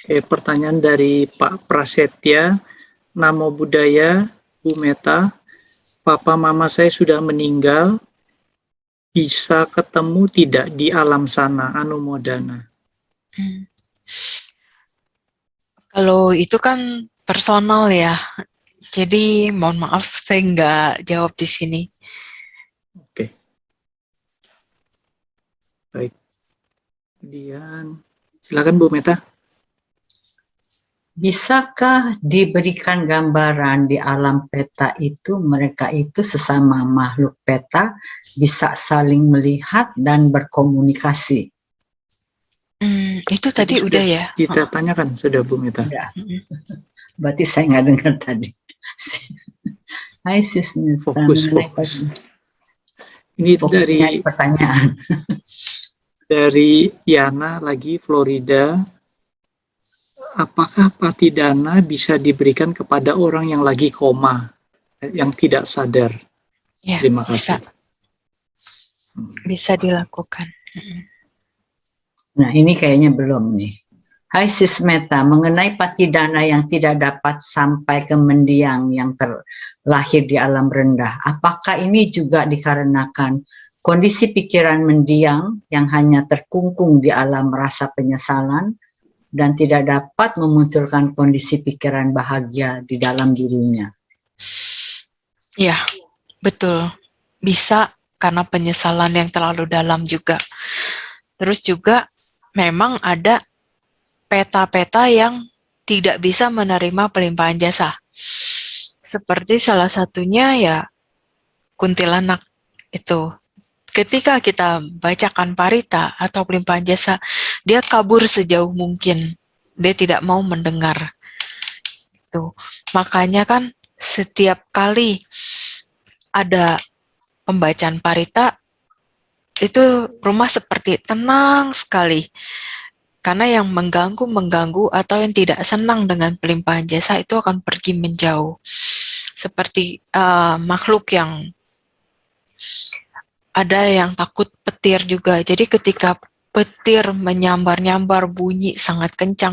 Oke, pertanyaan dari Pak Prasetya, Namo Buddhaya, Bu Meta, Papa Mama saya sudah meninggal, bisa ketemu tidak di alam sana, Anumodana? Kalau itu kan personal ya, jadi mohon maaf saya nggak jawab di sini. Oke, baik. Kemudian, silakan Bu Meta. Bisakah diberikan gambaran di alam peta itu, mereka itu sesama makhluk peta bisa saling melihat dan berkomunikasi? Itu tadi udah ya. Kita tanyakan, sudah Bu Meta. Udah. Berarti saya nggak dengar tadi. Hai Sis Meta. Fokus. Ini dari pertanyaan. Dari Yana lagi, Florida. Apakah patidana bisa diberikan kepada orang yang lagi koma, yang tidak sadar? Ya, Terima kasih. Bisa dilakukan. Nah, ini kayaknya belum nih. Hai Sis Meta, mengenai patidana yang tidak dapat sampai ke mendiang yang terlahir di alam rendah, apakah ini juga dikarenakan kondisi pikiran mendiang yang hanya terkungkung di alam rasa penyesalan dan tidak dapat memunculkan kondisi pikiran bahagia di dalam dirinya? Ya, betul. Bisa karena penyesalan yang terlalu dalam juga. Terus juga memang ada peta-peta yang tidak bisa menerima pelimpahan jasa. Seperti salah satunya ya kuntilanak itu. Ketika kita bacakan parita atau pelimpahan jasa, dia kabur sejauh mungkin. Dia tidak mau mendengar. Itu. Makanya kan setiap kali ada pembacaan parita, itu rumah seperti tenang sekali. Karena yang mengganggu atau yang tidak senang dengan pelimpahan jasa itu akan pergi menjauh. Seperti makhluk yang ada yang takut petir juga. Jadi ketika petir menyambar-nyambar bunyi sangat kencang,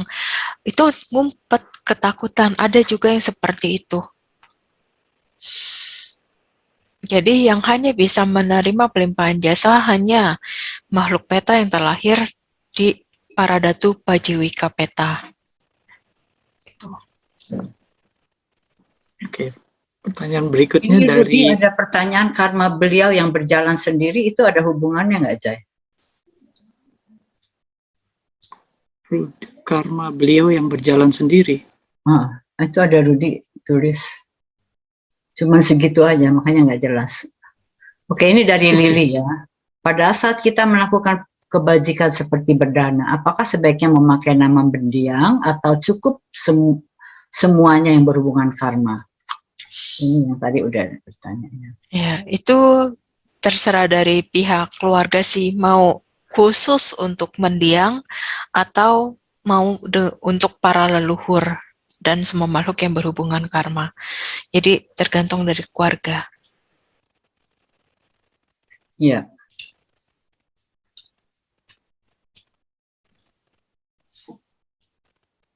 itu ngumpet ketakutan. Ada juga yang seperti itu. Jadi yang hanya bisa menerima pelimpahan jasa hanya makhluk peta yang terlahir di Paradatu Pajiwika Peta. Itu. Oke. Pertanyaan berikutnya ini dari... Rudi, ada pertanyaan karma beliau yang berjalan sendiri, itu ada hubungannya nggak, Jai? Karma beliau yang berjalan sendiri? Itu ada Rudi tulis. Cuman segitu aja, makanya nggak jelas. Oke, ini dari Lili ya. Pada saat kita melakukan kebajikan seperti berdana, apakah sebaiknya memakai nama mendiang atau cukup semuanya yang berhubungan karma? Ini yang tadi udah ada pertanyaannya. Ya, itu terserah dari pihak keluarga sih, mau khusus untuk mendiang atau mau untuk para leluhur dan semua makhluk yang berhubungan karma. Jadi tergantung dari keluarga. Iya.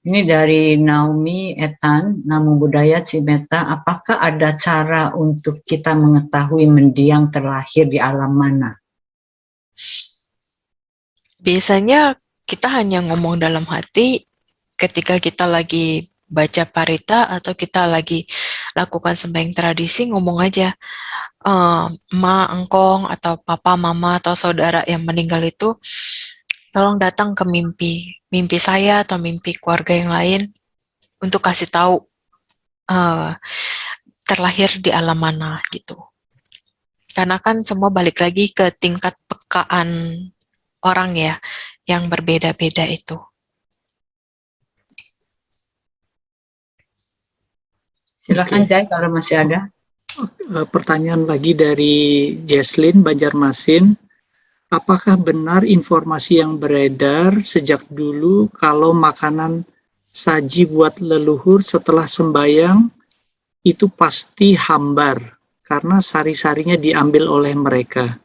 Ini dari Naomi Etan, Namo Buddhaya Cimeta, apakah ada cara untuk kita mengetahui mendiang terlahir di alam mana? Biasanya kita hanya ngomong dalam hati ketika kita lagi baca parita atau kita lagi lakukan sembahyang tradisi, ngomong aja, ma, engkong, atau papa, mama, atau saudara yang meninggal itu, tolong datang ke mimpi saya atau mimpi keluarga yang lain untuk kasih tahu terlahir di alam mana gitu. Karena kan semua balik lagi ke tingkat pekaan orang ya, yang berbeda-beda itu. Silakan Jai kalau masih ada. Pertanyaan lagi dari Jesslyn Banjarmasin. Apakah benar informasi yang beredar sejak dulu kalau makanan saji buat leluhur setelah sembahyang itu pasti hambar karena sari-sarinya diambil oleh mereka?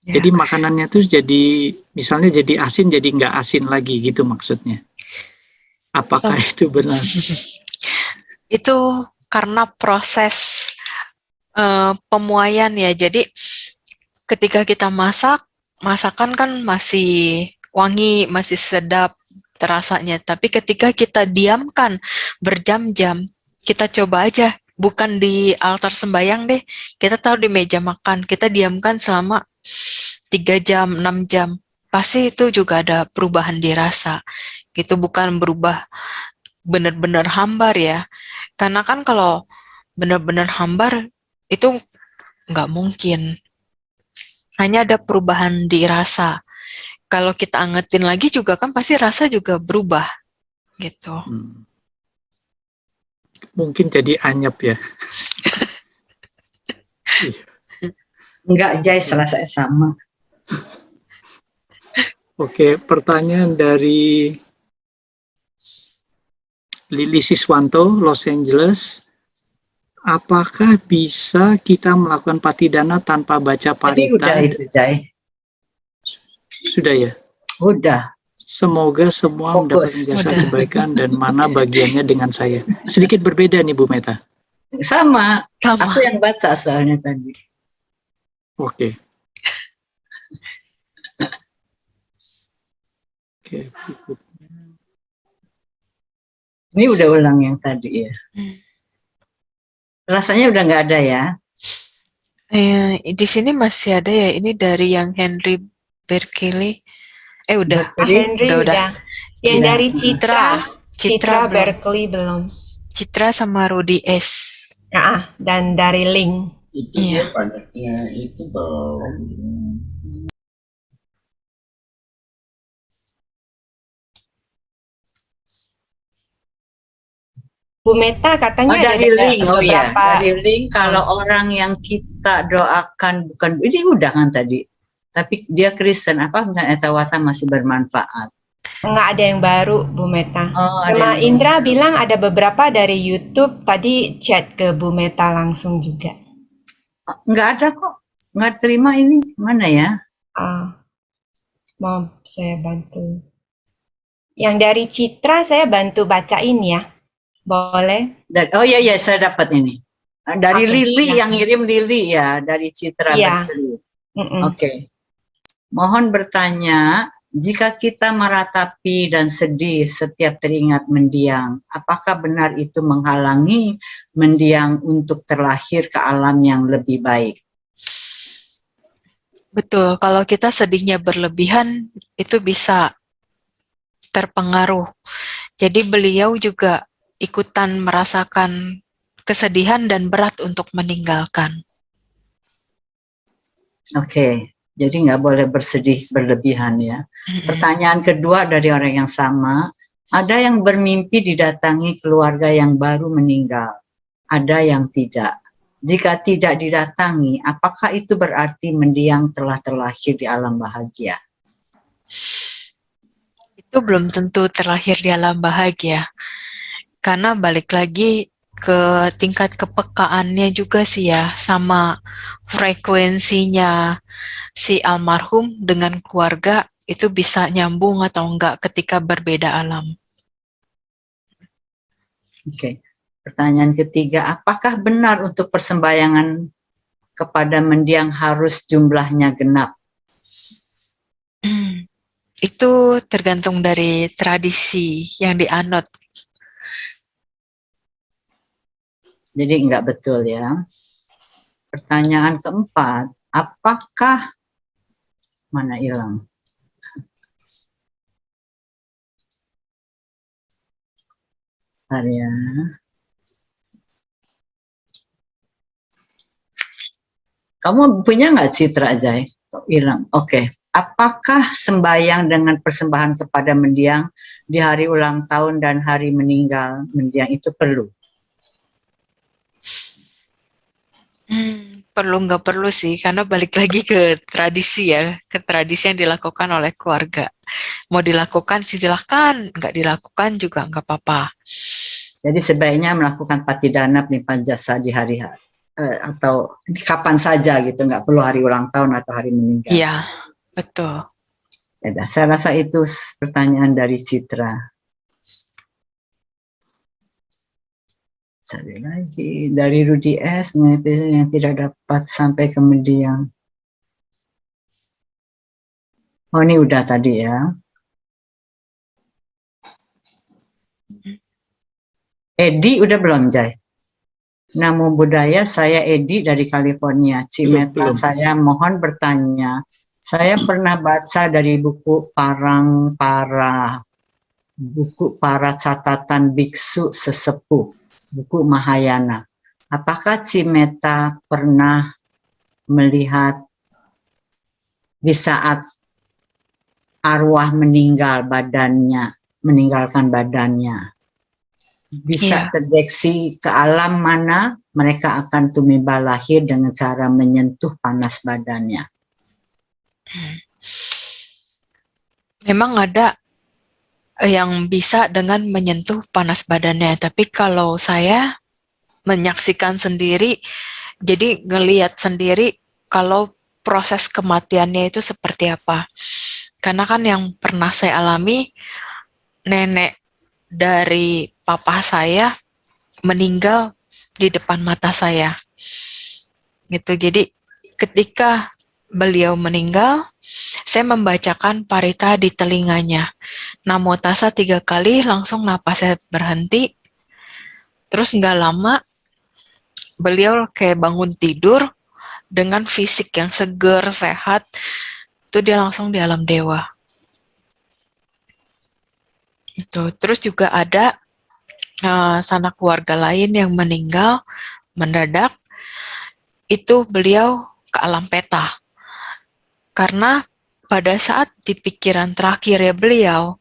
Ya. Jadi makanannya tuh jadi Misalnya jadi asin jadi nggak asin lagi gitu maksudnya. Apakah itu benar? Itu karena proses pemuaian ya. Jadi ketika kita masakan kan masih wangi, masih sedap terasanya. Tapi ketika kita diamkan berjam-jam, kita coba aja, bukan di altar sembayang deh, kita taruh di meja makan, kita diamkan selama 3 jam, 6 jam. Pasti itu juga ada perubahan dirasa. Gitu, bukan berubah benar-benar hambar ya. Karena kan kalau benar-benar hambar, itu nggak mungkin. Hanya ada perubahan di rasa. Kalau kita angetin lagi juga kan pasti rasa juga berubah gitu. Mungkin jadi anyep ya. Enggak, Jai, rasanya sama. Oke, pertanyaan dari Lili Siswanto, Los Angeles. Apakah bisa kita melakukan patidana tanpa baca Tadi parita? udah itu, Jai. Sudah ya? Udah. Semoga semua mendapat Fokus. jasa kebaikan dan mana bagiannya dengan saya. Sedikit berbeda nih Bu Meta. Sama. Sama. Aku yang baca soalnya tadi. Oke. Oke, berikutnya. Ini udah ulang yang tadi ya. Rasanya udah nggak ada ya. Di sini masih ada ya. Ini dari yang Henry Berkeley. Udah. Henry Udah. Yang Udah. dari Citra belum. Berkeley belum. Citra sama Rudy S. Dan dari Link. Itu Iya. dia banyaknya itu belum. Bu Meta katanya ada Dari link, beberapa. dari link kalau orang yang kita doakan bukan, ini udah kan tadi. Tapi dia Kristen, apa misalnya Etawata masih bermanfaat. Nggak ada yang baru, Bu Meta. Oh, ada Sama yang Indra bilang ada beberapa dari YouTube. Tadi chat ke Bu Meta langsung juga. Nggak ada kok, nggak terima ini. Mana ya? Mau saya bantu. Yang dari Citra saya bantu bacain ya. Boleh? Oh iya, saya dapat ini. Dari Oke, Lili, ya. yang ngirim Lili ya, dari Citra. Iya. Berkeley. Mm-mm. Oke. Mohon bertanya, jika kita meratapi dan sedih setiap teringat mendiang, apakah benar itu menghalangi mendiang untuk terlahir ke alam yang lebih baik? Betul, kalau kita sedihnya berlebihan, itu bisa terpengaruh. Jadi beliau juga ikutan merasakan kesedihan dan berat untuk meninggalkan. Oke, jadi nggak boleh bersedih berlebihan ya. Pertanyaan kedua dari orang yang sama, ada yang bermimpi didatangi keluarga yang baru meninggal, ada yang tidak. Jika tidak didatangi, apakah itu berarti mendiang telah terlahir di alam bahagia? Itu belum tentu terlahir di alam bahagia. Karena balik lagi ke tingkat kepekaannya juga sih ya, sama frekuensinya si almarhum dengan keluarga itu bisa nyambung atau enggak ketika berbeda alam. Oke. Pertanyaan ketiga, apakah benar untuk persembayangan kepada mendiang harus jumlahnya genap? Itu tergantung dari tradisi yang dianut. Jadi enggak betul ya. Pertanyaan keempat, apakah mana hilang? Arya. Kamu punya nggak Citra, Jai? Kok hilang? Oke. Apakah sembahyang dengan persembahan kepada mendiang di hari ulang tahun dan hari meninggal mendiang itu perlu? Perlu nggak perlu sih, karena balik lagi ke tradisi ya, ke tradisi yang dilakukan oleh keluarga. Mau dilakukan silahkan, nggak dilakukan juga nggak apa-apa. Jadi sebaiknya melakukan patidana pelimpahan jasa di hari atau kapan saja gitu, nggak perlu hari ulang tahun atau hari meninggal. Iya, betul. Ya, saya rasa itu pertanyaan dari Citra. Sekali lagi dari Rudi S mengenai yang tidak dapat sampai ke mendiang. Oh, ini udah tadi ya. Edi udah belum, Jai? Namo Buddhaya, saya Edi dari California. Cimeta, Belum. saya mohon bertanya. Saya pernah baca dari buku para catatan biksu sesepuh, buku Mahayana. Apakah Cimeta pernah melihat di saat arwah meninggalkan badannya, bisa Iya. terdeteksi ke alam mana mereka akan tumiba lahir dengan cara menyentuh panas badannya? Memang ada yang bisa dengan menyentuh panas badannya, tapi kalau saya menyaksikan sendiri, jadi ngelihat sendiri kalau proses kematiannya itu seperti apa. Karena kan yang pernah saya alami, nenek dari papa saya meninggal di depan mata saya. Gitu. Jadi ketika beliau meninggal, saya membacakan parita di telinganya. Namo tassa 3 kali, langsung napasnya berhenti. Terus nggak lama, beliau kayak bangun tidur dengan fisik yang seger, sehat. Itu dia langsung di alam dewa. Itu. Terus juga ada sanak keluarga lain yang meninggal mendadak. Itu beliau ke alam peta. Karena pada saat di pikiran terakhir ya beliau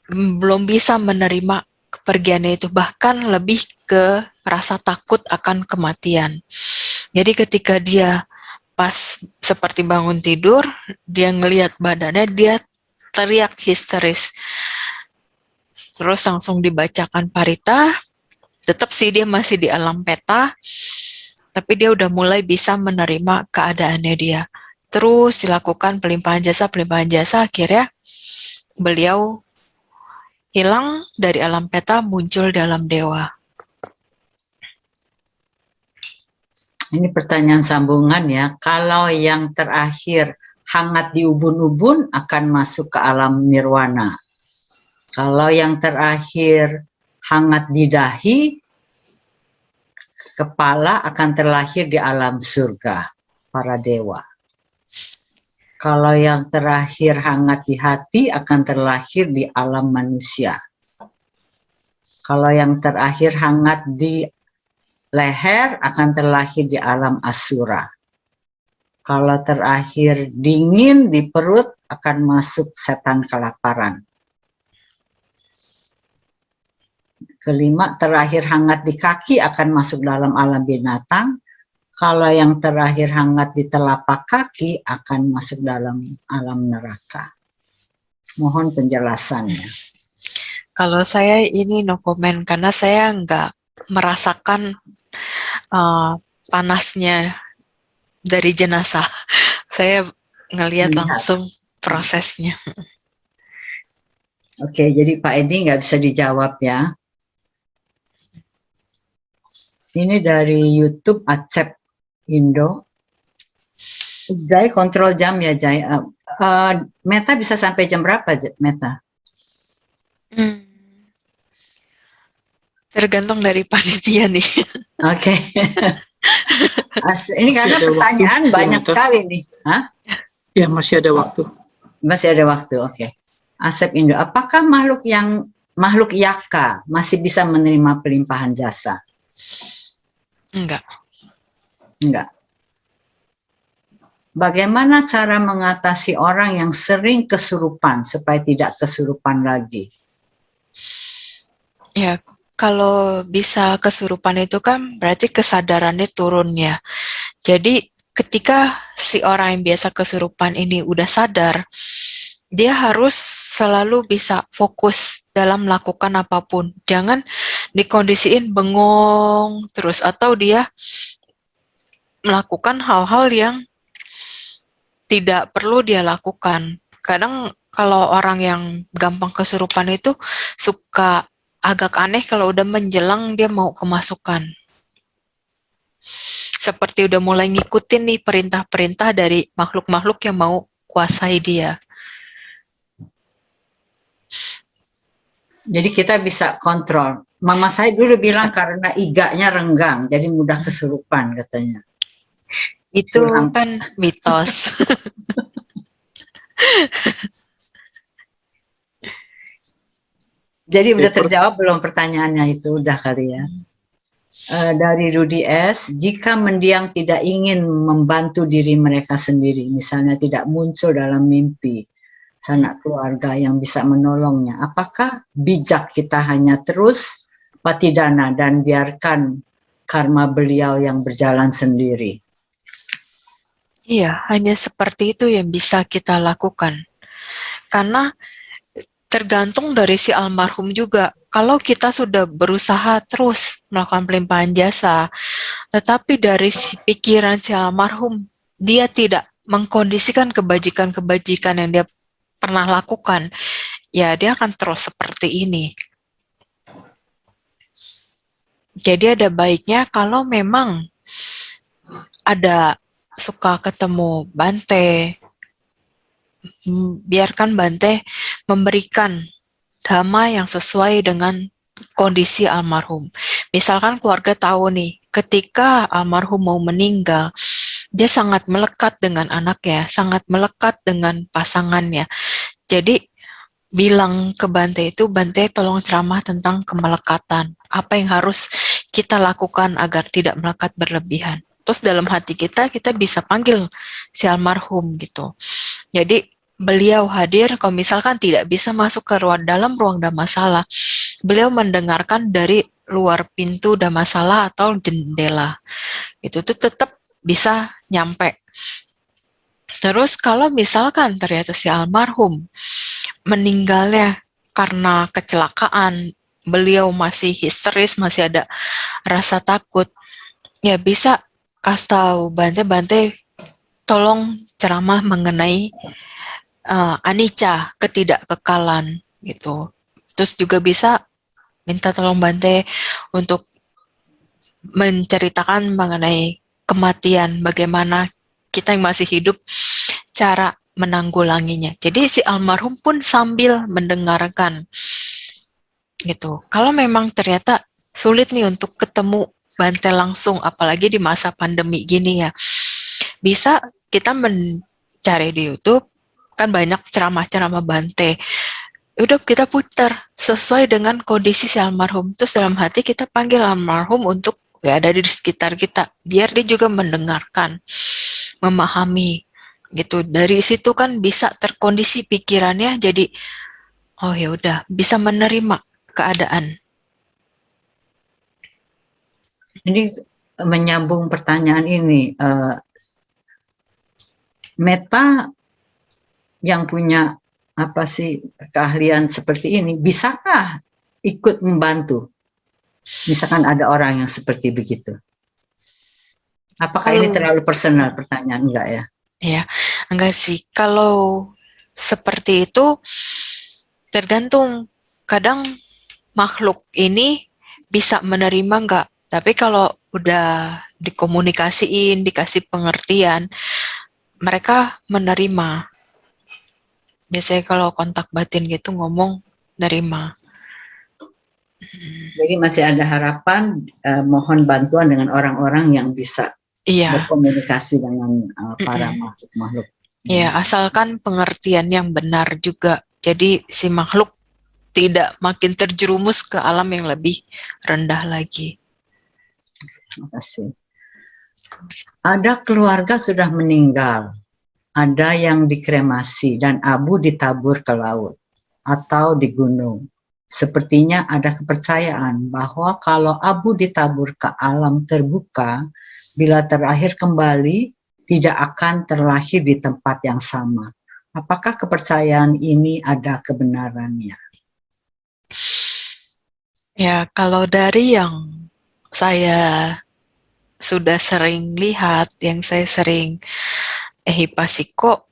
belum bisa menerima kepergiannya itu, bahkan lebih ke rasa takut akan kematian. Jadi ketika dia pas seperti bangun tidur, dia ngelihat badannya, dia teriak histeris. Terus langsung dibacakan parita, tetap sih dia masih di alam peta, tapi dia udah mulai bisa menerima keadaannya dia. Terus dilakukan pelimpahan jasa, akhirnya beliau hilang dari alam peta, muncul dalam dewa. Ini pertanyaan sambungan ya. Kalau yang terakhir hangat di ubun-ubun akan masuk ke alam nirwana. Kalau yang terakhir hangat di dahi, kepala akan terlahir di alam surga, para dewa. Kalau yang terakhir hangat di hati akan terlahir di alam manusia. Kalau yang terakhir hangat di leher akan terlahir di alam asura. Kalau terakhir dingin di perut akan masuk setan kelaparan. Kelima, terakhir hangat di kaki akan masuk dalam alam binatang. Kalau yang terakhir hangat di telapak kaki akan masuk dalam alam neraka. Mohon penjelasannya. Kalau saya ini no comment, karena saya nggak merasakan panasnya dari jenazah. Saya ngelihat langsung prosesnya. Oke, jadi Pak Edi nggak bisa dijawab ya. Ini dari YouTube Acep Indo. Jai kontrol jam ya Jai. Meta bisa sampai jam berapa Meta? Tergantung dari panitia nih. Oke. Ini karena pertanyaan waktu, banyak Meta. sekali nih. Hah? Ya, masih ada waktu. Masih ada waktu, oke. Asep Indo, apakah makhluk yaka masih bisa menerima pelimpahan jasa? Enggak. Enggak. Bagaimana cara mengatasi orang yang sering kesurupan supaya tidak kesurupan lagi? Ya, kalau bisa kesurupan itu kan berarti kesadarannya turun ya. Jadi ketika si orang yang biasa kesurupan ini udah sadar, dia harus selalu bisa fokus dalam melakukan apapun. Jangan dikondisiin bengong terus, atau dia melakukan hal-hal yang tidak perlu dia lakukan. Kadang kalau orang yang gampang kesurupan itu suka agak aneh kalau udah menjelang dia mau kemasukan. Seperti udah mulai ngikutin nih perintah-perintah dari makhluk-makhluk yang mau kuasai dia. Jadi kita bisa kontrol. Mama saya dulu bilang karena iganya renggang, jadi mudah kesurupan katanya. Itu Kurang. kan mitos. Jadi udah Paper. terjawab belum pertanyaannya itu? Udah kali ya. Dari Rudy S, jika mendiang tidak ingin membantu diri mereka sendiri, misalnya tidak muncul dalam mimpi sanak keluarga yang bisa menolongnya, apakah bijak kita hanya terus patidana dan biarkan karma beliau yang berjalan sendiri? Iya, hanya seperti itu yang bisa kita lakukan. Karena tergantung dari si almarhum juga. Kalau kita sudah berusaha terus melakukan pelimpahan jasa, tetapi dari si pikiran si almarhum, dia tidak mengkondisikan kebajikan-kebajikan yang dia pernah lakukan, ya dia akan terus seperti ini. Jadi ada baiknya kalau memang ada suka ketemu Bante, biarkan Bante memberikan dhamma yang sesuai dengan kondisi almarhum. Misalkan keluarga tahu nih, ketika almarhum mau meninggal, dia sangat melekat dengan anaknya, sangat melekat dengan pasangannya. Jadi bilang ke Bante itu, Bante tolong ceramah tentang kemelekatan. Apa yang harus kita lakukan agar tidak melekat berlebihan. Terus dalam hati kita bisa panggil si almarhum gitu. Jadi beliau hadir kalau misalkan tidak bisa masuk ke dalam ruang dhammasala, beliau mendengarkan dari luar pintu dhammasala atau jendela. Itu tuh tetap bisa nyampe. Terus kalau misalkan ternyata si almarhum meninggalnya karena kecelakaan, beliau masih histeris, masih ada rasa takut, ya bisa kasih tahu Bante tolong ceramah mengenai anicca, ketidakkekalan gitu. Terus juga bisa minta tolong Bante untuk menceritakan mengenai kematian, bagaimana kita yang masih hidup cara menanggulanginya. Jadi si almarhum pun sambil mendengarkan gitu. Kalau memang ternyata sulit nih untuk ketemu Bante langsung, apalagi di masa pandemi gini ya, bisa kita mencari di YouTube, kan banyak ceramah-ceramah Bante. Udah kita putar sesuai dengan kondisi si almarhum. Terus dalam hati kita panggil almarhum untuk ya ada di sekitar kita, biar dia juga mendengarkan, memahami gitu. Dari situ kan bisa terkondisi pikirannya, jadi oh ya udah bisa menerima keadaan. Ini menyambung pertanyaan ini, Meta yang punya apa sih keahlian seperti ini, bisakah ikut membantu? Misalkan ada orang yang seperti begitu. Apakah ini terlalu personal pertanyaan? Enggak ya? Ya, enggak sih. Kalau seperti itu tergantung. Kadang makhluk ini bisa menerima enggak. Tapi kalau udah dikomunikasiin, dikasih pengertian, mereka menerima. Biasanya kalau kontak batin gitu ngomong, nerima. Jadi masih ada harapan, mohon bantuan dengan orang-orang yang bisa berkomunikasi dengan para makhluk-makhluk. Ya, asalkan pengertian yang benar juga. Jadi si makhluk tidak makin terjerumus ke alam yang lebih rendah lagi. Terima kasih. Ada keluarga sudah meninggal, ada yang dikremasi dan abu ditabur ke laut atau di gunung. Sepertinya ada kepercayaan bahwa kalau abu ditabur ke alam terbuka, bila terakhir kembali, tidak akan terlahir di tempat yang sama. Apakah kepercayaan ini ada kebenarannya? Ya, kalau dari yang saya sudah sering lihat, yang saya sering ehipasiko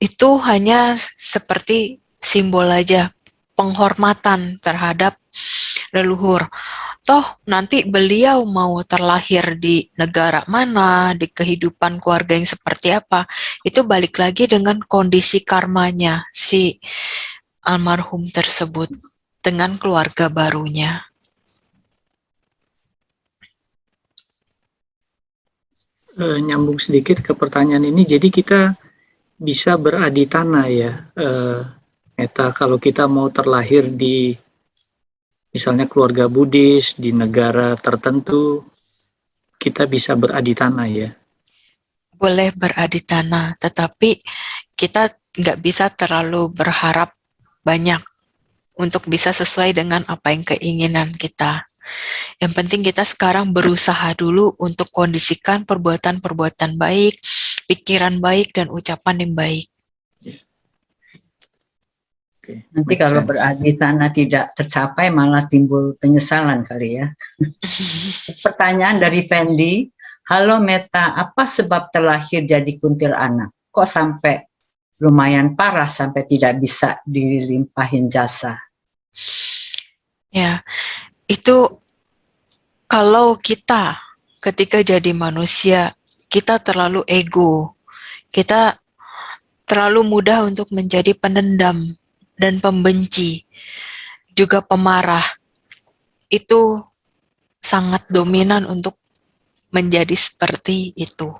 itu hanya seperti simbol aja, penghormatan terhadap leluhur. Toh nanti beliau mau terlahir di negara mana, di kehidupan keluarga yang seperti apa, itu balik lagi dengan kondisi karmanya si almarhum tersebut dengan keluarga barunya. Nyambung sedikit ke pertanyaan ini, jadi kita bisa beraditana ya, Meta, kalau kita mau terlahir di misalnya keluarga Buddhis di negara tertentu, kita bisa beraditana ya. Boleh beraditana, tetapi kita nggak bisa terlalu berharap banyak untuk bisa sesuai dengan apa yang keinginan kita. Yang penting kita sekarang berusaha dulu untuk kondisikan perbuatan-perbuatan baik, pikiran baik, dan ucapan yang baik. Okay, Nanti kalau beraditana tidak tercapai malah timbul penyesalan kali ya. Pertanyaan dari Fendi, halo Meta, apa sebab terlahir jadi kuntilanak? Kok sampai lumayan parah sampai tidak bisa dilimpahin jasa? Ya, itu kalau kita ketika jadi manusia, kita terlalu ego, kita terlalu mudah untuk menjadi pendendam dan pembenci, juga pemarah. Itu sangat dominan untuk menjadi seperti itu.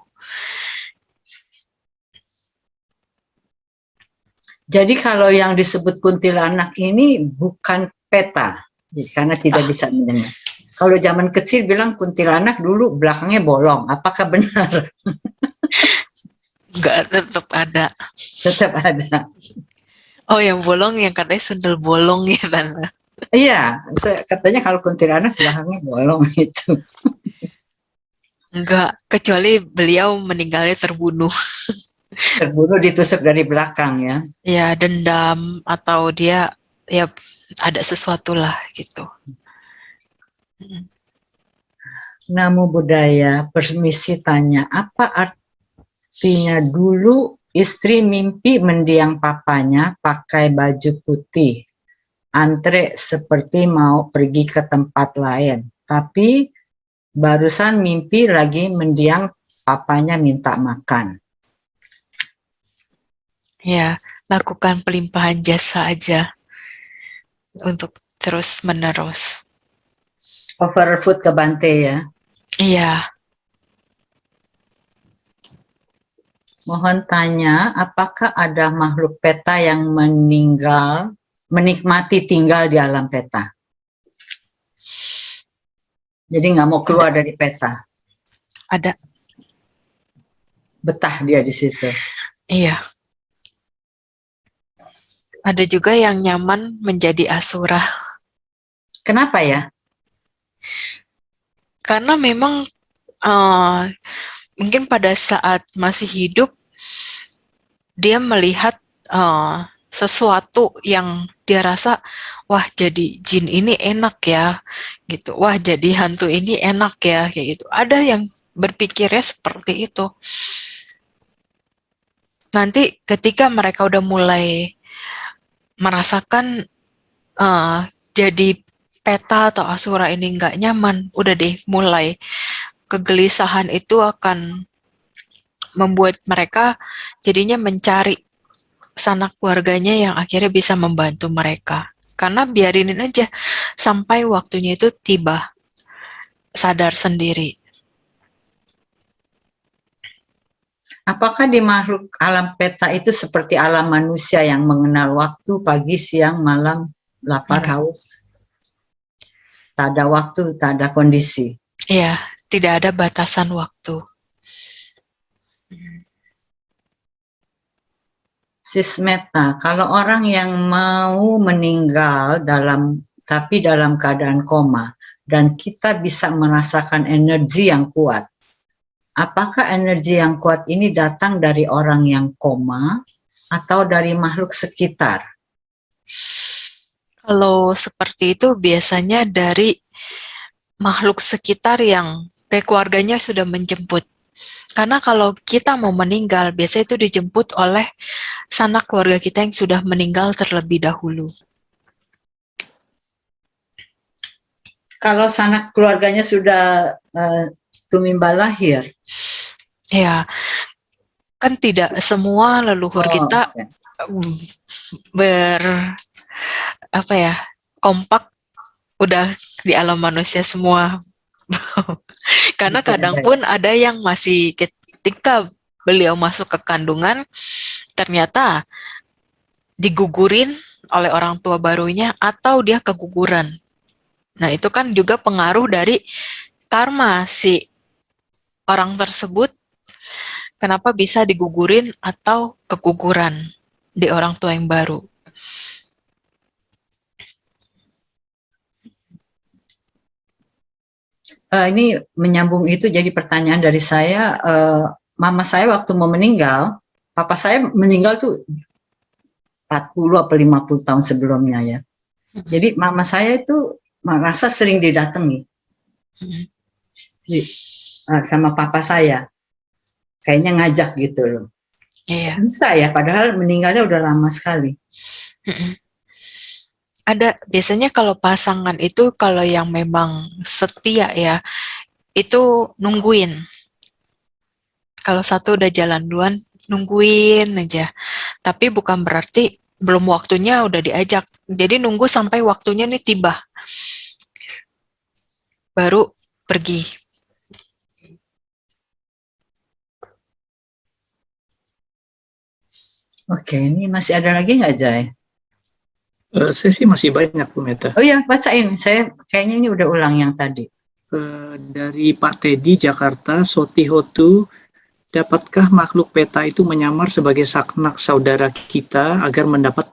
Jadi kalau yang disebut kuntilanak ini bukan peta, jadi karena tidak bisa mendengar. Kalau zaman kecil bilang kuntilanak dulu belakangnya bolong, apakah benar? Enggak, tetap ada. Tetap ada. Oh, yang bolong yang katanya sundel bolong ya, Tante. Iya, katanya kalau kuntilanak belakangnya bolong itu. Enggak, kecuali beliau meninggalnya terbunuh. Terbunuh ditusuk dari belakang ya. Ya, dendam atau dia ya ada sesuatu lah gitu. Namo Buddhaya, permisi tanya, apa artinya dulu istri mimpi mendiang papanya pakai baju putih, antre seperti mau pergi ke tempat lain, tapi barusan mimpi lagi mendiang papanya minta makan. Ya, lakukan pelimpahan jasa aja untuk terus menerus. Overfood ke Bante ya. Iya. Mohon tanya, apakah ada makhluk peta yang menikmati tinggal di alam peta? Jadi nggak mau keluar dari peta. Ada. Betah dia di situ. Iya. Ada juga yang nyaman menjadi asura. Kenapa ya? Karena memang mungkin pada saat masih hidup dia melihat sesuatu yang dia rasa, wah jadi jin ini enak ya, gitu. Wah jadi hantu ini enak ya, kayak gitu. Ada yang berpikirnya seperti itu. Nanti ketika mereka udah mulai merasakan jadi peta atau asura ini nggak nyaman, udah deh mulai kegelisahan itu akan membuat mereka jadinya mencari sanak keluarganya yang akhirnya bisa membantu mereka. Karena biarinin aja sampai waktunya itu tiba, sadar sendiri. Apakah di makhluk alam peta itu seperti alam manusia yang mengenal waktu pagi, siang, malam, lapar, haus? Tak ada waktu, tak ada kondisi. Iya, tidak ada batasan waktu. Sis Meta, kalau orang yang mau meninggal tapi dalam keadaan koma dan kita bisa merasakan energi yang kuat, apakah energi yang kuat ini datang dari orang yang koma atau dari makhluk sekitar? Kalau seperti itu biasanya dari makhluk sekitar yang kayak keluarganya sudah menjemput. Karena kalau kita mau meninggal, biasanya itu dijemput oleh sanak keluarga kita yang sudah meninggal terlebih dahulu. Kalau sanak keluarganya sudah tumimbal lahir. Ya, kan tidak semua leluhur kita Oke. apa ya, kompak udah di alam manusia semua. Karena Bisa kadang ada. pun ada yang masih ketika beliau masuk ke kandungan, ternyata digugurin oleh orang tua barunya atau dia keguguran. Nah, itu kan juga pengaruh dari karma si orang tersebut, kenapa bisa digugurin atau keguguran di orang tua yang baru. Ini menyambung itu jadi pertanyaan dari saya. Mama saya waktu mau meninggal, papa saya meninggal tuh 40 atau 50 tahun sebelumnya ya. Jadi mama saya itu merasa sering didatangi sama papa saya. Kayaknya ngajak gitu loh. Iya. Bisa ya, padahal meninggalnya udah lama sekali. Ada, biasanya kalau pasangan itu kalau yang memang setia ya, itu nungguin. Kalau satu udah jalan duluan, nungguin aja. Tapi bukan berarti belum waktunya udah diajak. Jadi nunggu sampai waktunya nih tiba. Baru pergi. Oke, ini masih ada lagi nggak, Jai? Saya sih masih banyak, Bu Meta. Oh iya, bacain. Saya kayaknya ini udah ulang yang tadi. Dari Pak Teddy, Jakarta, Sotihotu, dapatkah makhluk peta itu menyamar sebagai sanak saudara kita agar mendapat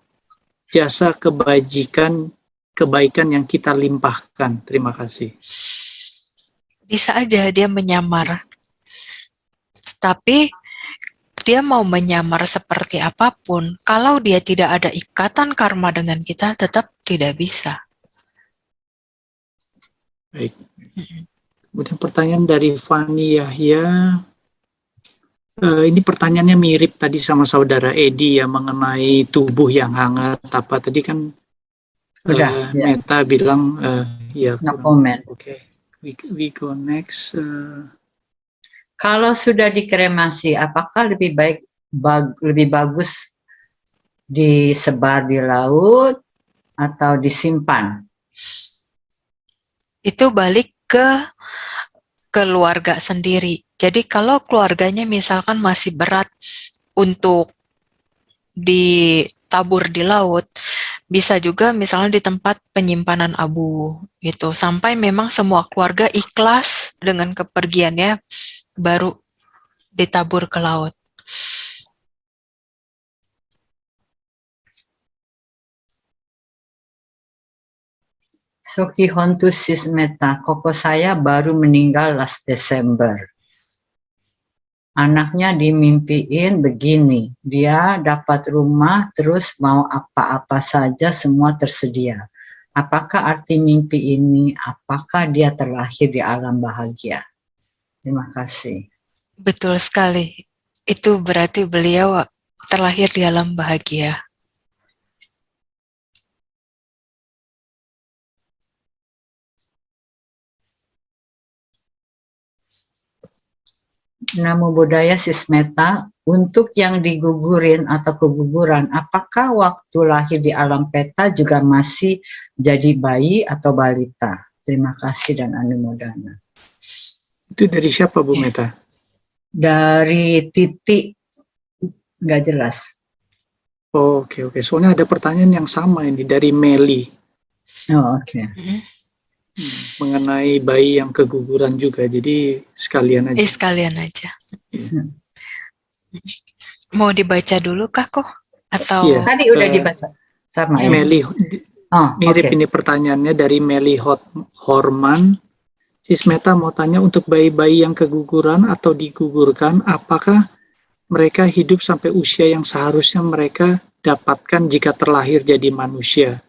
jasa kebaikan yang kita limpahkan? Terima kasih. Bisa aja dia menyamar. Tapi dia mau menyamar seperti apapun, kalau dia tidak ada ikatan karma dengan kita, tetap tidak bisa. Baik. Kemudian pertanyaan dari Fani Yahya. Ini pertanyaannya mirip tadi sama saudara Edi ya, mengenai tubuh yang hangat. Apa tadi kan Udah, ya. Meta bilang ya. No comment. Oke, we go next. Kalau sudah dikremasi, apakah lebih bagus disebar di laut atau disimpan? Itu balik ke keluarga sendiri. Jadi kalau keluarganya misalkan masih berat untuk ditabur di laut, bisa juga misalnya di tempat penyimpanan abu gitu. Sampai memang semua keluarga ikhlas dengan kepergiannya, baru ditabur ke laut. Sokihontu Sismeta, koko saya baru meninggal last Desember. Anaknya dimimpiin begini, dia dapat rumah terus mau apa-apa saja semua tersedia. Apakah arti mimpi ini? Apakah dia terlahir di alam bahagia? Terima kasih. Betul sekali. Itu berarti beliau terlahir di alam bahagia. Namo Buddhaya Sismeta, untuk yang digugurin atau keguguran, apakah waktu lahir di alam peta juga masih jadi bayi atau balita? Terima kasih dan anumodana. Itu dari siapa, Bu Meta? Dari titik, nggak jelas. Oh, oke. Soalnya ada pertanyaan yang sama ini dari Meli. Oh, oke. Mengenai bayi yang keguguran juga, jadi sekalian aja. Sekalian aja. Mau dibaca dulu kah kok? Atau Iya. Tadi udah dibaca sama ya. Meli, mirip oke. ini pertanyaannya dari Meli Horman. Sismeta mau tanya, untuk bayi-bayi yang keguguran atau digugurkan, apakah mereka hidup sampai usia yang seharusnya mereka dapatkan jika terlahir jadi manusia?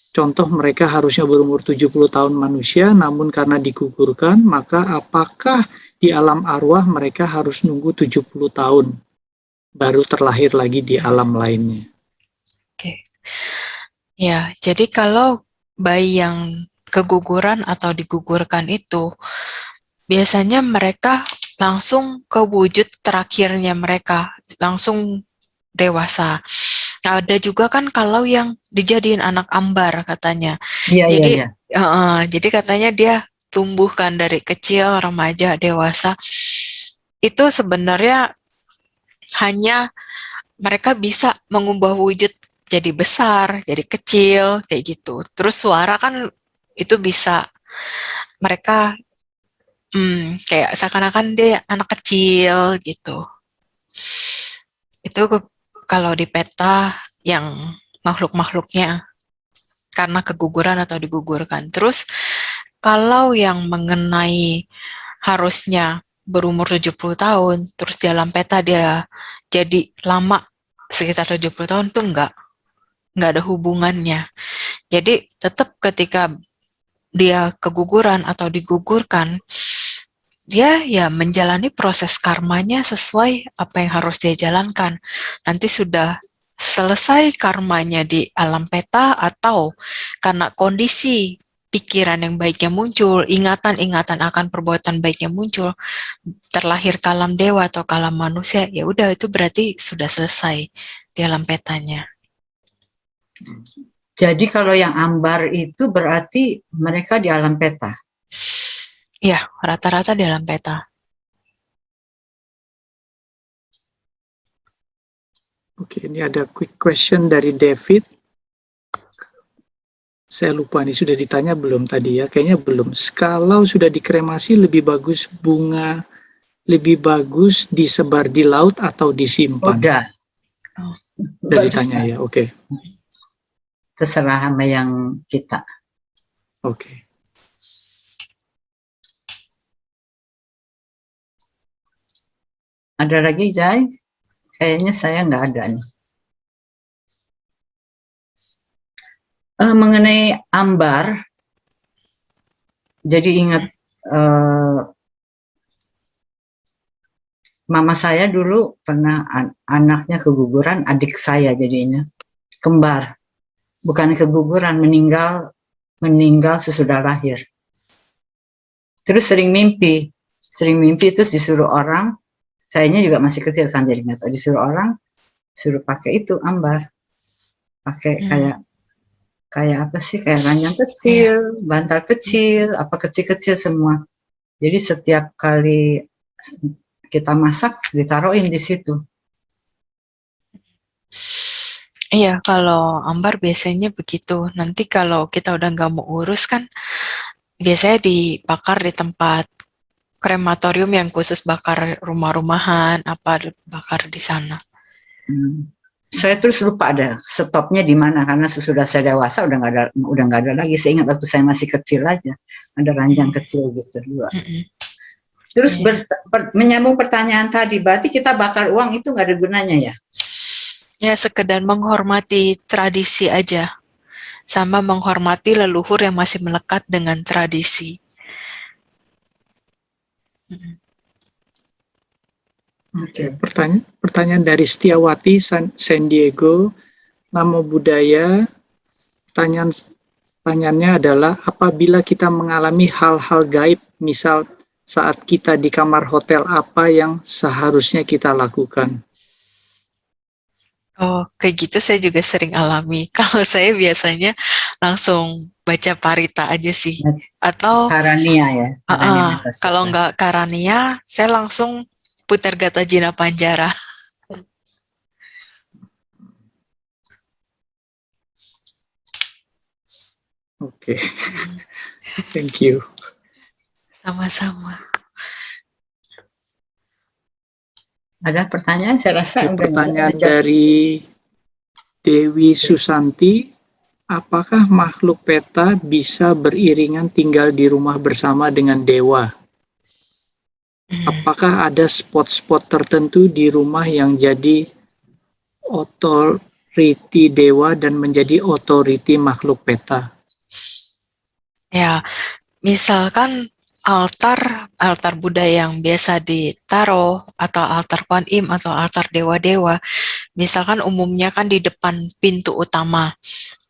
Contoh, mereka harusnya berumur 70 tahun manusia, namun karena digugurkan, maka apakah di alam arwah mereka harus nunggu 70 tahun baru terlahir lagi di alam lainnya. Oke. Ya, jadi kalau bayi yang keguguran atau digugurkan itu, biasanya mereka langsung ke wujud terakhirnya mereka, langsung dewasa. Nah, ada juga kan kalau yang dijadiin anak ambar katanya. Iya, iya, Jadi, iya. jadi katanya dia tumbuhkan dari kecil, remaja, dewasa. Itu sebenarnya hanya mereka bisa mengubah wujud jadi besar, jadi kecil, kayak gitu. Terus suara kan itu bisa mereka kayak seakan-akan dia anak kecil gitu. Itu kalau di peta yang makhluk-makhluknya karena keguguran atau digugurkan. Terus kalau yang mengenai harusnya berumur 70 tahun, terus di dalam peta dia jadi lama sekitar 70 tahun tuh enggak ada hubungannya. Jadi tetap ketika dia keguguran atau digugurkan, dia ya menjalani proses karmanya sesuai apa yang harus dia jalankan. Nanti sudah selesai karmanya di alam peta atau karena kondisi pikiran yang baiknya muncul, ingatan-ingatan akan perbuatan baiknya muncul, terlahir ke alam dewa atau ke alam manusia, ya udah itu berarti sudah selesai di alam petanya. Jadi kalau yang ambar itu berarti mereka di alam peta. Ya, rata-rata di alam peta. Oke, ini ada quick question dari David. Saya lupa nih, sudah ditanya belum tadi ya? Kayaknya belum. Kalau sudah dikremasi lebih bagus bunga, lebih bagus disebar di laut atau disimpan? Udah. Sudah ditanya ya, oke. Terserah sama yang kita. Oke. Ada lagi, Jai? Kayaknya saya nggak ada nih. Mengenai ambar, jadi ingat mama saya dulu pernah anaknya keguguran, adik saya jadinya kembar, bukan keguguran, meninggal sesudah lahir. Terus sering mimpi terus disuruh orang, sayanya juga masih kecil kan jadi nggak tahu, disuruh orang suruh pakai itu ambar, pakai kayak apa sih, kayak ranjang kecil, bantal kecil, apa kecil-kecil semua. Jadi setiap kali kita masak ditaruhin di situ. Iya, kalau ambar biasanya begitu. Nanti kalau kita udah nggak mau urus kan, biasanya dibakar di tempat krematorium yang khusus bakar rumah-rumahan, apa bakar di sana. Saya terus lupa ada stopnya di mana karena sesudah saya dewasa udah nggak ada lagi. Saya ingat waktu saya masih kecil aja ada ranjang kecil gitu dua. Terus menyambung pertanyaan tadi, berarti kita bakar uang itu nggak ada gunanya ya? Ya, sekedar menghormati tradisi aja, sama menghormati leluhur yang masih melekat dengan tradisi. Oke, pertanyaan dari Setiawati San Diego, Namo Buddhaya. Pertanyaannya adalah, apabila kita mengalami hal-hal gaib, misal saat kita di kamar hotel, apa yang seharusnya kita lakukan? Oh, kayak gitu saya juga sering alami. Kalau saya biasanya langsung baca parita aja sih. Atau Karania ya. kalau nggak Karania, saya langsung putar Gata Jina Panjara. Oke, thank you. Sama-sama. Ada pertanyaan? Saya rasa pertanyaan dari Dewi Susanti, apakah makhluk peta bisa beriringan tinggal di rumah bersama dengan dewa? Apakah ada spot-spot tertentu di rumah yang jadi otoriti dewa dan menjadi otoriti makhluk peta? Ya, misalkan altar Buddha yang biasa ditaruh, atau altar Kuan Im, atau altar dewa-dewa, misalkan umumnya kan di depan pintu utama.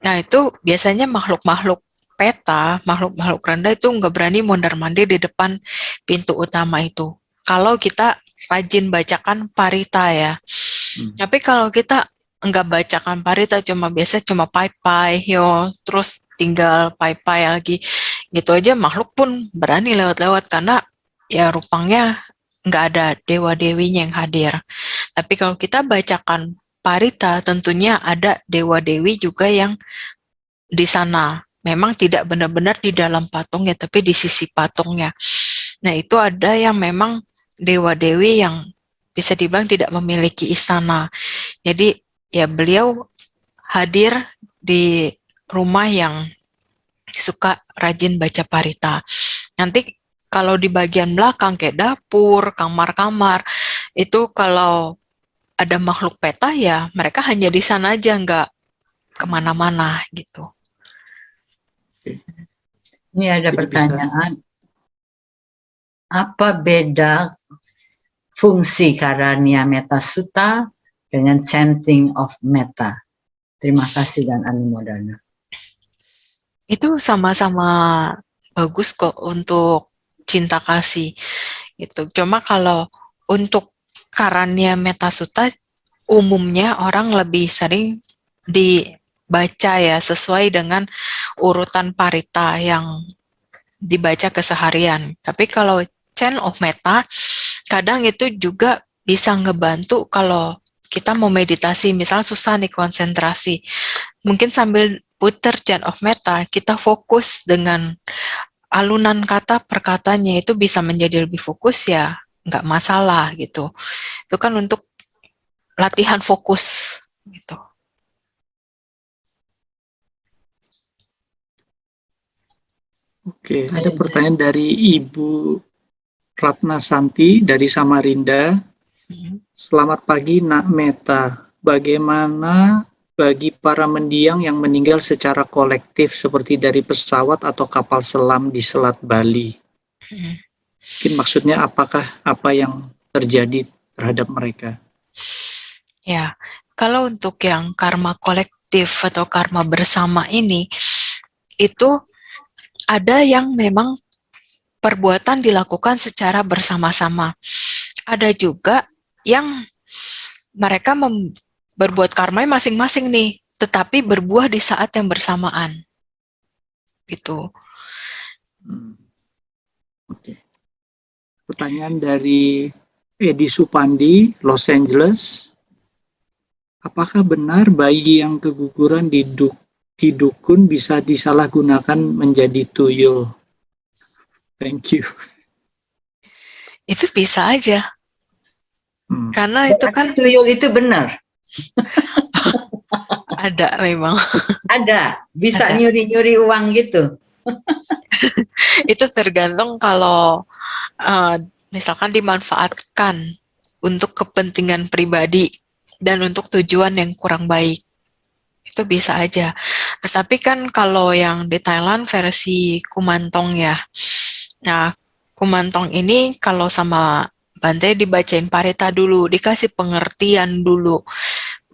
Nah, itu biasanya makhluk-makhluk peta, makhluk-makhluk rendah itu nggak berani mondar-mandir di depan pintu utama itu. Kalau kita rajin bacakan parita ya. Tapi kalau kita nggak bacakan parita, cuma pai-pai, yo, terus tinggal pai-pai lagi, gitu aja makhluk pun berani lewat-lewat karena ya rupanya nggak ada dewa-dewinya yang hadir. Tapi kalau kita bacakan parita, tentunya ada dewa-dewi juga yang di sana. Memang tidak benar-benar di dalam patungnya, tapi di sisi patungnya. Nah, itu ada yang memang dewa-dewi yang bisa dibilang tidak memiliki istana. Jadi, ya beliau hadir di rumah yang suka rajin baca parita. Nanti kalau di bagian belakang kayak dapur, kamar-kamar, itu kalau ada makhluk peta ya mereka hanya di sana aja, nggak kemana-mana gitu. Ini ada Jadi pertanyaan, apa beda fungsi Karania Metta Sutta dengan chanting of metta? Terima kasih dan anumodana. Itu sama-sama bagus kok untuk cinta kasih gitu. Cuma kalau untuk Karania Metta Sutta umumnya orang lebih sering dibaca ya sesuai dengan urutan parita yang dibaca keseharian. Tapi kalau chant of metta, kadang itu juga bisa ngebantu kalau kita mau meditasi, misalnya susah nih konsentrasi. Mungkin sambil puter chant of metta, kita fokus dengan alunan kata perkataannya itu bisa menjadi lebih fokus ya, nggak masalah gitu. Itu kan untuk latihan fokus gitu. Oke, ada pertanyaan dari Ibu Ratna Santi dari Samarinda. Selamat pagi Nak Meta. Bagaimana bagi para mendiang yang meninggal secara kolektif seperti dari pesawat atau kapal selam di Selat Bali? Mungkin maksudnya apakah apa yang terjadi terhadap mereka? Ya, kalau untuk yang karma kolektif atau karma bersama ini, itu ada yang memang perbuatan dilakukan secara bersama-sama. Ada juga yang mereka berbuat karma masing-masing nih, tetapi berbuah di saat yang bersamaan. Gitu. Oke. Pertanyaan dari Edi Supandi, Los Angeles. Apakah benar bayi yang keguguran di dukun bisa disalahgunakan menjadi tuyul? Thank you. Itu bisa aja. Karena itu kan tuyul itu benar. ada memang. Ada, bisa Ada. nyuri-nyuri uang gitu. Itu tergantung kalau misalkan dimanfaatkan untuk kepentingan pribadi dan untuk tujuan yang kurang baik. Itu bisa aja. Tapi kan kalau yang di Thailand versi kumantong ya. Nah, kumantong ini kalau sama Bante dibacain parita dulu, dikasih pengertian dulu.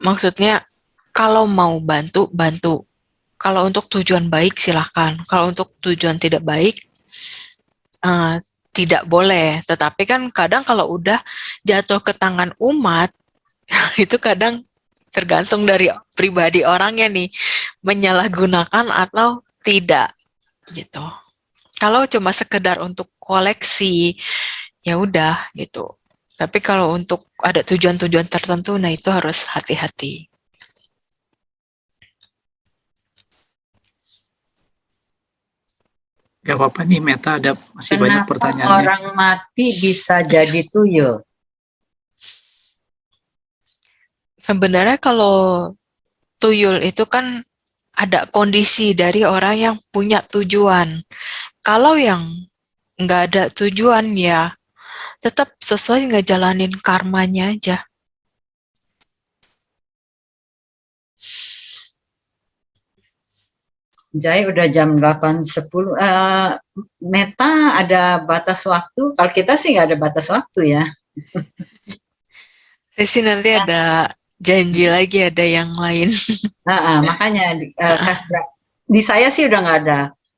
Maksudnya kalau mau bantu, bantu. Kalau untuk tujuan baik silahkan. Kalau untuk tujuan tidak baik, tidak boleh. Tetapi kan kadang kalau udah jatuh ke tangan umat, itu kadang tergantung dari pribadi orangnya nih, menyalahgunakan atau tidak gitu. Kalau cuma sekedar untuk koleksi, ya udah gitu. Tapi kalau untuk ada tujuan-tujuan tertentu, nah itu harus hati-hati. Gak apa-apa nih Meta, ada masih banyak Kenapa pertanyaannya. orang mati bisa jadi tuyul? Sebenarnya kalau tuyul itu kan ada kondisi dari orang yang punya tujuan. Kalau yang nggak ada tujuan ya tetap sesuai ngejalanin karmanya aja. Jai udah jam 8.10. Meta ada batas waktu? Kalau kita sih nggak ada batas waktu ya. Saya sih nanti ada janji lagi ada yang lain. Makanya di saya sih udah nggak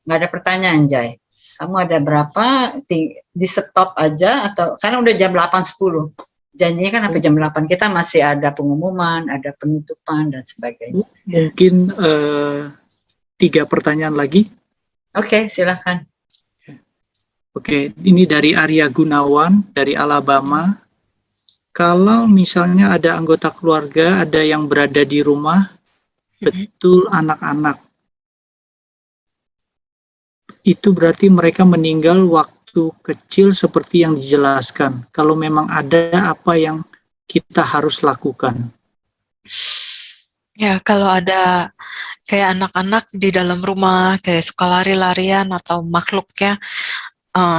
ada pertanyaan, Jai. Kamu ada berapa? Di stop aja atau karena udah jam 8.10. Janjinya kan sampai jam 8. Kita masih ada pengumuman, ada penutupan dan sebagainya. Mungkin 3 pertanyaan lagi. Oke, silakan. Oke, ini dari Arya Gunawan dari Alabama. Kalau misalnya ada anggota keluarga, ada yang berada di rumah, betul anak-anak, itu berarti mereka meninggal waktu kecil seperti yang dijelaskan. Kalau memang ada, apa yang kita harus lakukan? Ya, kalau ada kayak anak-anak di dalam rumah, kayak suka lari-larian atau makhluknya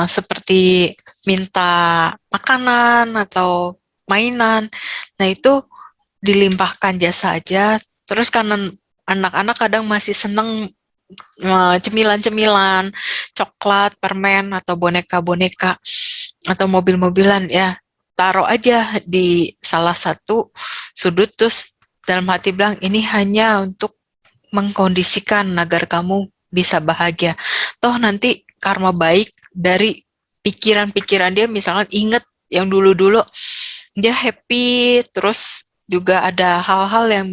seperti minta makanan atau mainan, nah itu dilimpahkan jasa aja. Terus karena anak-anak kadang masih seneng cemilan-cemilan, coklat, permen, atau boneka-boneka, atau mobil-mobilan, ya taruh aja di salah satu sudut, terus dalam hati bilang, ini hanya untuk mengkondisikan agar kamu bisa bahagia. Toh nanti karma baik dari pikiran-pikiran dia, misalkan inget yang dulu-dulu, dia happy, terus juga ada hal-hal yang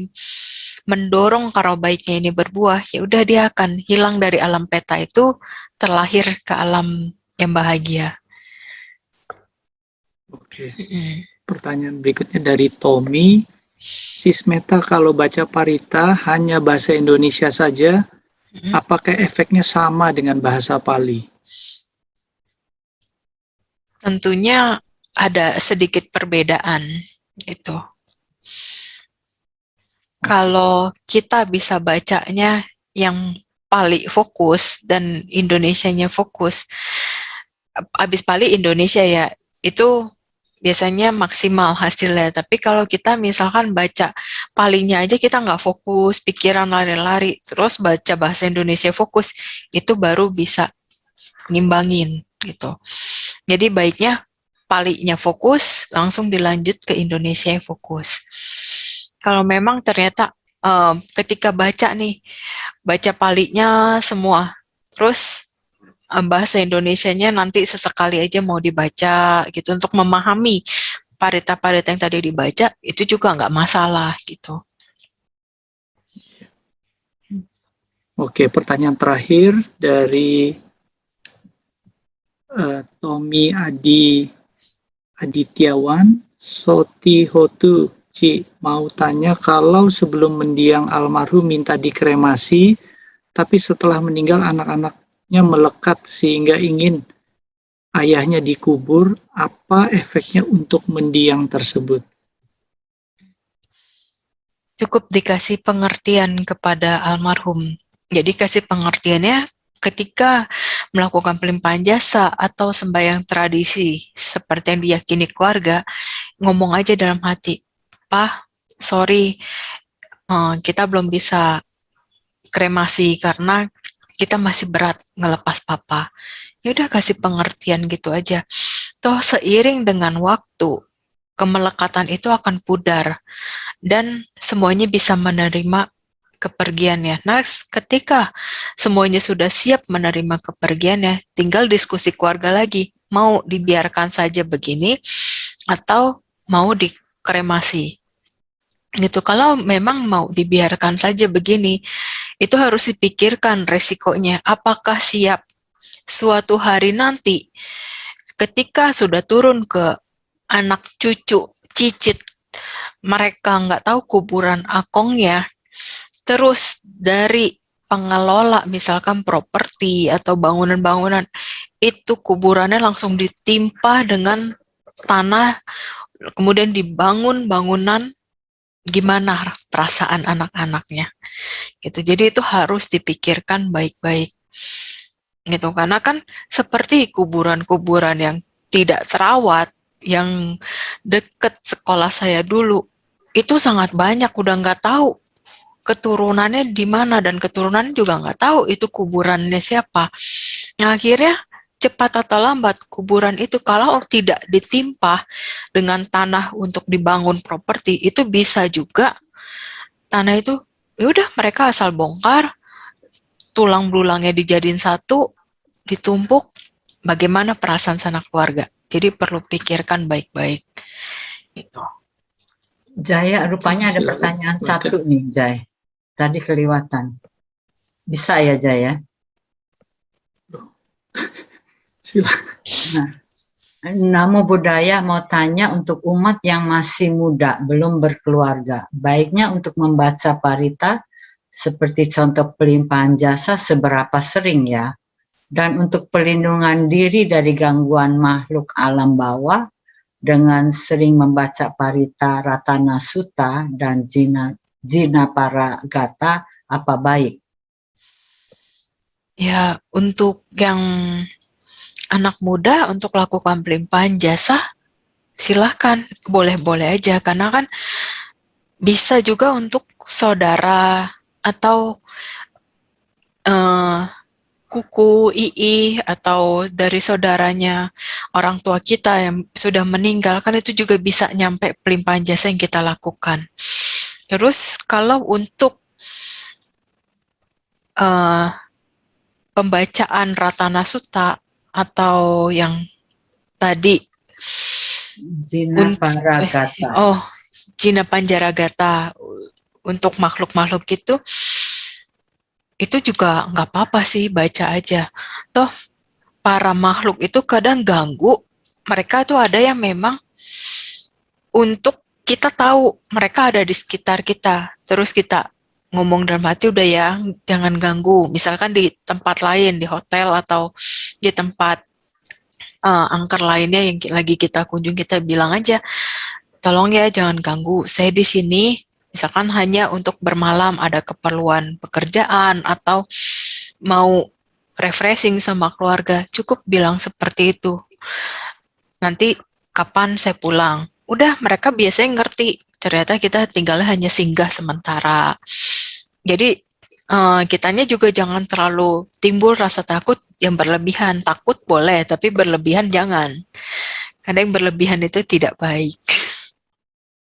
mendorong karma baiknya ini berbuah, ya udah dia akan hilang dari alam peta itu, terlahir ke alam yang bahagia. Oke. Pertanyaan berikutnya dari Tommy. Sis Meta, kalau baca Parita hanya bahasa Indonesia saja, apakah efeknya sama dengan bahasa Pali? Tentunya ada sedikit perbedaan itu. Kalau kita bisa bacanya yang Pali fokus dan Indonesianya fokus, abis Pali Indonesia ya, itu biasanya maksimal hasilnya. Tapi kalau kita misalkan baca Palinya aja kita nggak fokus, pikiran lari-lari, terus baca bahasa Indonesia fokus, itu baru bisa ngimbangin gitu. Jadi baiknya Palinya fokus, langsung dilanjut ke Indonesia fokus. Kalau memang ternyata ketika baca nih, baca Palinya semua, terus bahasa Indonesianya nanti sesekali aja mau dibaca gitu untuk memahami parita-parita yang tadi dibaca, itu juga nggak masalah gitu. Oke, pertanyaan terakhir dari Tommy Adityawan, Soti Hotu. Ci, mau tanya kalau sebelum mendiang almarhum minta dikremasi, tapi setelah meninggal anak-anaknya melekat sehingga ingin ayahnya dikubur, apa efeknya untuk mendiang tersebut? Cukup dikasih pengertian kepada almarhum. Jadi kasih pengertiannya ketika melakukan pelimpahan jasa atau sembahyang tradisi seperti yang diyakini keluarga, ngomong aja dalam hati, "Pak, sorry, kita belum bisa kremasi karena kita masih berat ngelepas papa." Ya udah kasih pengertian gitu aja. Toh seiring dengan waktu, kemelekatan itu akan pudar dan semuanya bisa menerima kepergiannya. Nah, ketika semuanya sudah siap menerima kepergiannya, tinggal diskusi keluarga lagi, mau dibiarkan saja begini atau mau dikremasi. Gitu. Kalau memang mau dibiarkan saja begini, itu harus dipikirkan resikonya. Apakah siap suatu hari nanti ketika sudah turun ke anak cucu, cicit, mereka nggak tahu kuburan akongnya, terus dari pengelola misalkan properti atau bangunan-bangunan, itu kuburannya langsung ditimpa dengan tanah, kemudian dibangun bangunan, gimana perasaan anak-anaknya gitu. Jadi itu harus dipikirkan baik-baik gitu, karena kan seperti kuburan-kuburan yang tidak terawat yang deket sekolah saya dulu, itu sangat banyak, udah nggak tahu keturunannya di mana, dan keturunannya juga nggak tahu itu kuburannya siapa. Nah, akhirnya cepat atau lambat kuburan itu kalau tidak ditimpa dengan tanah untuk dibangun properti, itu bisa juga tanah itu ya udah mereka asal bongkar, tulang belulangnya dijadiin satu, ditumpuk. Bagaimana perasaan sanak keluarga? Jadi perlu pikirkan baik-baik. Gitu. Jaya, rupanya ada Silakan, pertanyaan Baca. satu nih, Jai. Tadi kelewatan. Bisa ya, Jaya? Silakan. Nah, Namo Buddhaya mau tanya untuk umat yang masih muda, belum berkeluarga. Baiknya untuk membaca parita, seperti contoh pelimpahan jasa, seberapa sering ya? Dan untuk perlindungan diri dari gangguan makhluk alam bawah, dengan sering membaca parita Ratana Sutta dan Jina Paragata, apa baik? Ya, untuk yang anak muda untuk lakukan pelimpahan jasa, silahkan, boleh-boleh aja, karena kan bisa juga untuk saudara atau kuku, ii, atau dari saudaranya orang tua kita yang sudah meninggal, kan itu juga bisa nyampe pelimpahan jasa yang kita lakukan. Terus kalau untuk pembacaan Ratana Sutta atau yang tadi Jina Paragata. Jina Panjaragata untuk makhluk-makhluk itu juga nggak apa-apa sih, baca aja. Toh para makhluk itu kadang ganggu, mereka tuh ada yang memang untuk kita tahu mereka ada di sekitar kita, terus kita ngomong dalam hati, udah ya jangan ganggu, misalkan di tempat lain, di hotel atau di tempat angker lainnya yang lagi kita kunjung, kita bilang aja, tolong ya jangan ganggu, saya di sini misalkan hanya untuk bermalam, ada keperluan pekerjaan atau mau refreshing sama keluarga, cukup bilang seperti itu. Nanti kapan saya pulang? Udah, mereka biasanya ngerti, ternyata kita tinggalnya hanya singgah sementara. Jadi kitanya juga jangan terlalu timbul rasa takut yang berlebihan. Takut boleh, tapi berlebihan jangan. Karena yang berlebihan itu tidak baik.